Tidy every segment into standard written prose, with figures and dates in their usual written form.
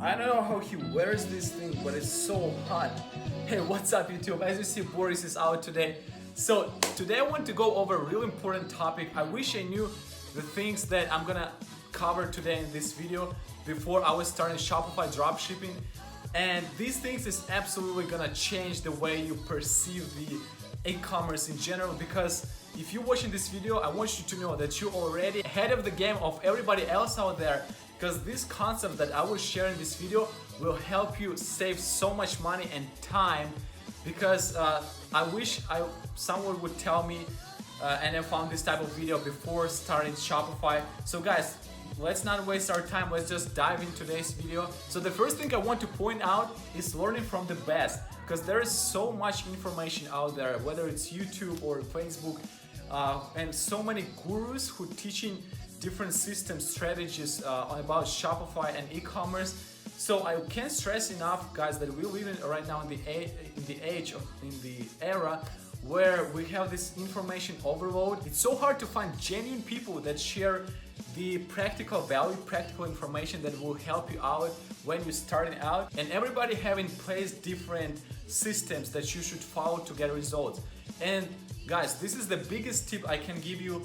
I don't know how he wears this thing, but it's so hot. Hey, what's up YouTube? As you see, Boris is out today. So today I want to go over a really important topic. I wish I knew the things that I'm gonna cover today in this video before I was starting Shopify dropshipping. And these things is absolutely gonna change the way you perceive the e-commerce in general, because if you're watching this video, I want you to know that you're already ahead of the game of everybody else out there, because this concept that I will share in this video will help you save so much money and time. Because I wish someone would tell me and I found this type of video before starting Shopify. So guys, let's not waste our time, let's just dive in today's video. So the first thing I want to point out is learning from the best, because there is so much information out there, whether it's YouTube or Facebook, and so many gurus who teaching different systems, strategies about Shopify and e-commerce. So I can't stress enough, guys, that we live in right now in the era where we have this information overload. It's so hard to find genuine people that share the practical value, practical information that will help you out when you're starting out. And everybody have in place different systems that you should follow to get results. And guys, this is the biggest tip I can give you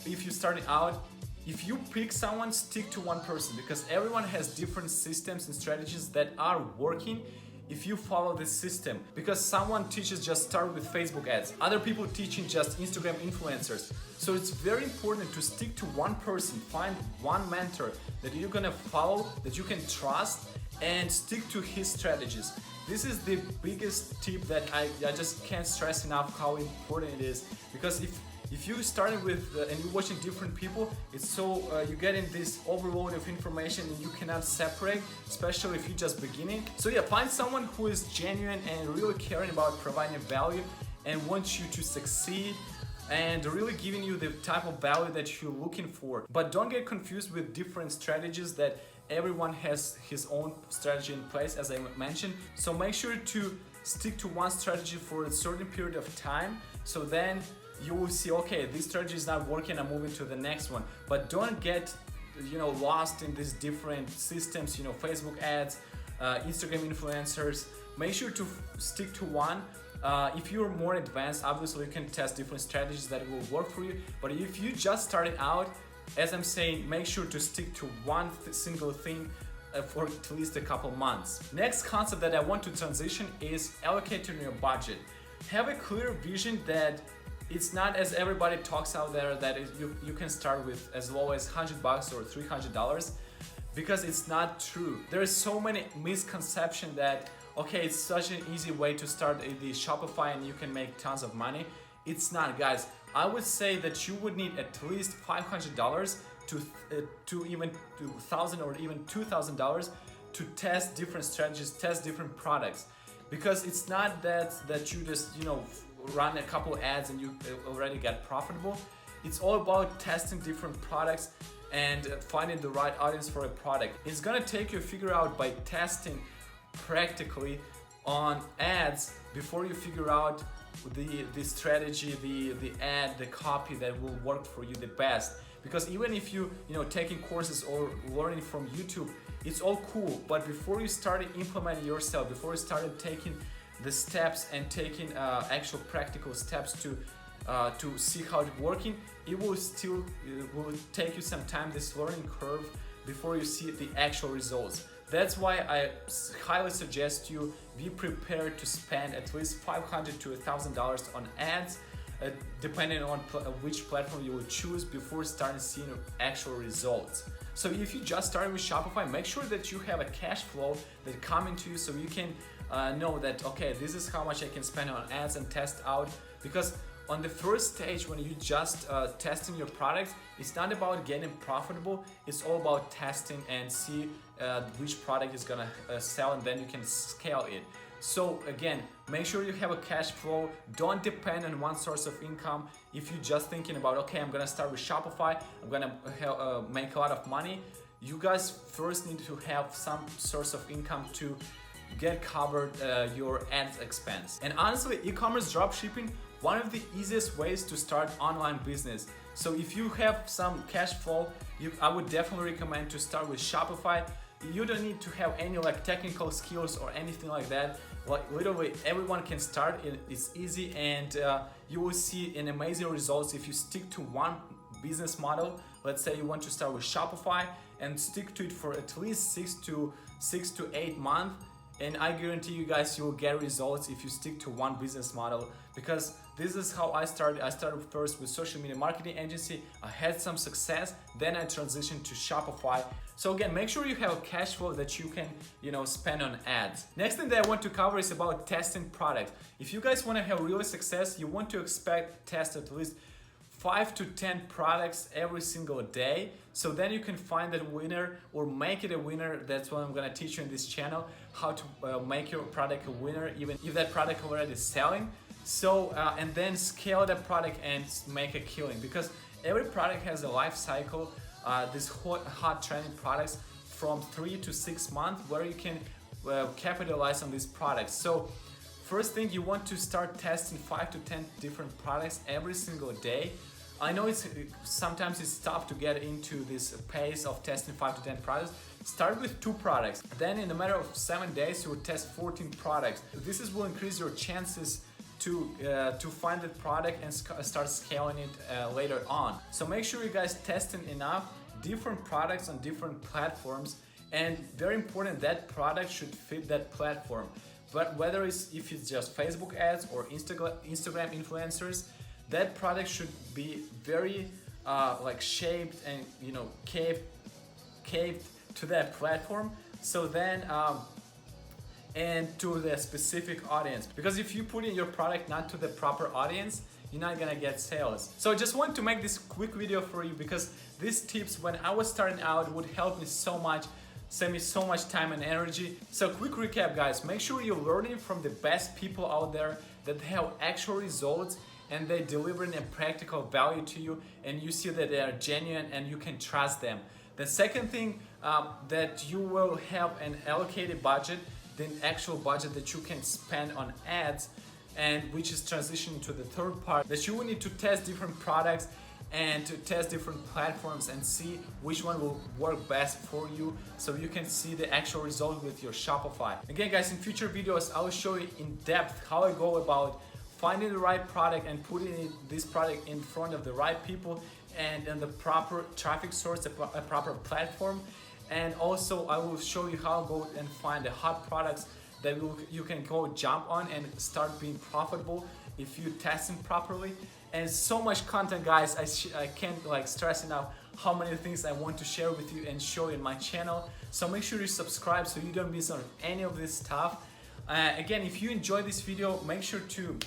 if you're starting out. If you pick someone, stick to one person, because everyone has different systems and strategies that are working if you follow this system. Because someone teaches just start with Facebook ads, other people teaching just Instagram influencers. So it's very important to stick to one person, find one mentor that you're gonna follow, that you can trust, and stick to his strategies. This is the biggest tip that I just can't stress enough how important it is. Because if you starting with and you're watching different people, it's so you get in this overload of information and you cannot separate, especially if you're just beginning. So yeah, find someone who is genuine and really caring about providing value and wants you to succeed and really giving you the type of value that you're looking for. But don't get confused with different strategies, that everyone has his own strategy in place, as I mentioned. So make sure to stick to one strategy for a certain period of time, so then you will see, okay, this strategy is not working, I'm moving to the next one. But don't get lost in these different systems, Facebook ads, Instagram influencers. Make sure to stick to one. If you're more advanced, obviously you can test different strategies that will work for you. But if you just started out, as I'm saying, make sure to stick to one single thing for at least a couple months. Next concept that I want to transition is allocating your budget. Have a clear vision that it's not as everybody talks out there, that you can start with as low as $100 or $300, because it's not true. There is so many misconceptions that, okay, it's such an easy way to start the Shopify and you can make tons of money. It's not, guys. I would say that you would need at least $500 to even $1,000 or even $2,000 to test different strategies, test different products. Because it's not that you just run a couple ads and you already get profitable. It's all about testing different products and finding the right audience for a product. It's gonna take you figure out by testing practically on ads before you figure out the strategy, the ad, the copy that will work for you the best. Because even if you taking courses or learning from YouTube, it's all cool, but before you started implementing yourself, before you started taking the steps and taking actual practical steps to see how it's working, it will take you some time, this learning curve, before you see the actual results. That's why I highly suggest you be prepared to spend at least $500 to $1,000 on ads, depending on which platform you will choose, before starting seeing actual results. So if you just started with Shopify, make sure that you have a cash flow that coming to you, so you can know that, okay, this is how much I can spend on ads and test out. Because on the first stage, when you just testing your product, it's not about getting profitable, it's all about testing and see which product is gonna sell, and then you can scale it. So again, make sure you have a cash flow. Don't depend on one source of income. If you're just thinking about, okay, I'm gonna start with Shopify, I'm gonna make a lot of money, you guys first need to have some source of income to get covered your ads expense. And honestly, e-commerce dropshipping, one of the easiest ways to start online business. So if you have some cash flow, I would definitely recommend to start with Shopify. You don't need to have any like technical skills or anything like that. Like literally everyone can start. It's easy, and you will see an amazing results if you stick to one business model. Let's say you want to start with Shopify and stick to it for at least 6 to 8 months. And I guarantee you guys, you will get results if you stick to one business model, because this is how I started. I started first with social media marketing agency. I had some success, then I transitioned to Shopify. So again, make sure you have a cash flow that you can, spend on ads. Next thing that I want to cover is about testing products. If you guys want to have real success, you want to test at least 5 to 10 products every single day, so then you can find that winner or make it a winner. That's what I'm gonna teach you in this channel, how to make your product a winner even if that product already is selling. So and then scale that product and make a killing, because every product has a life cycle. These hot trending products from 3 to 6 months where you can capitalize on these products. So first thing, you want to start testing 5 to 10 different products every single day. I know sometimes it's tough to get into this pace of testing 5 to 10 products. Start with 2 products. Then in a matter of 7 days, you will test 14 products. This will increase your chances to find the product and start scaling it later on. So make sure you guys testing enough different products on different platforms, and very important, that product should fit that platform. But whether if it's just Facebook ads or Instagram influencers, that product should be very shaped and caved to that platform. So then and to the specific audience, because if you put in your product not to the proper audience, you're not gonna get sales. So I just want to make this quick video for you, because these tips when I was starting out would help me so much, save me so much time and energy. So quick recap, guys, make sure you're learning from the best people out there that have actual results and they're delivering a practical value to you, and you see that they are genuine and you can trust them. The second thing, that you will have an allocated budget, the actual budget that you can spend on ads, and which is transitioning to the third part, that you will need to test different products and to test different platforms and see which one will work best for you, so you can see the actual result with your Shopify. Again, guys, in future videos I will show you in depth how I go about finding the right product and putting this product in front of the right people and the proper traffic source, a proper platform. And also I will show you how to go and find the hot products that you can go jump on and start being profitable if you test them properly. And so much content, guys. I can't stress enough how many things I want to share with you and show you in my channel. So make sure you subscribe so you don't miss on any of this stuff. Again, if you enjoyed this video, make sure to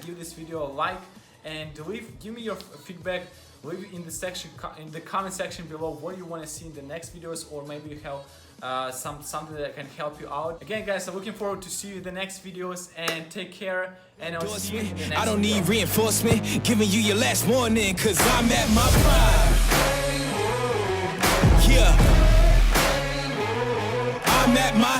give this video a like and give me your feedback. Leave in the comment section below what you want to see in the next videos, or maybe you have something that can help you out. Again, guys, I'm looking forward to see you in the next videos, and take care, and I'll see you in the next I don't video. need reinforcement, giving you your last warning, cause I'm at my prime. Yeah, I'm at my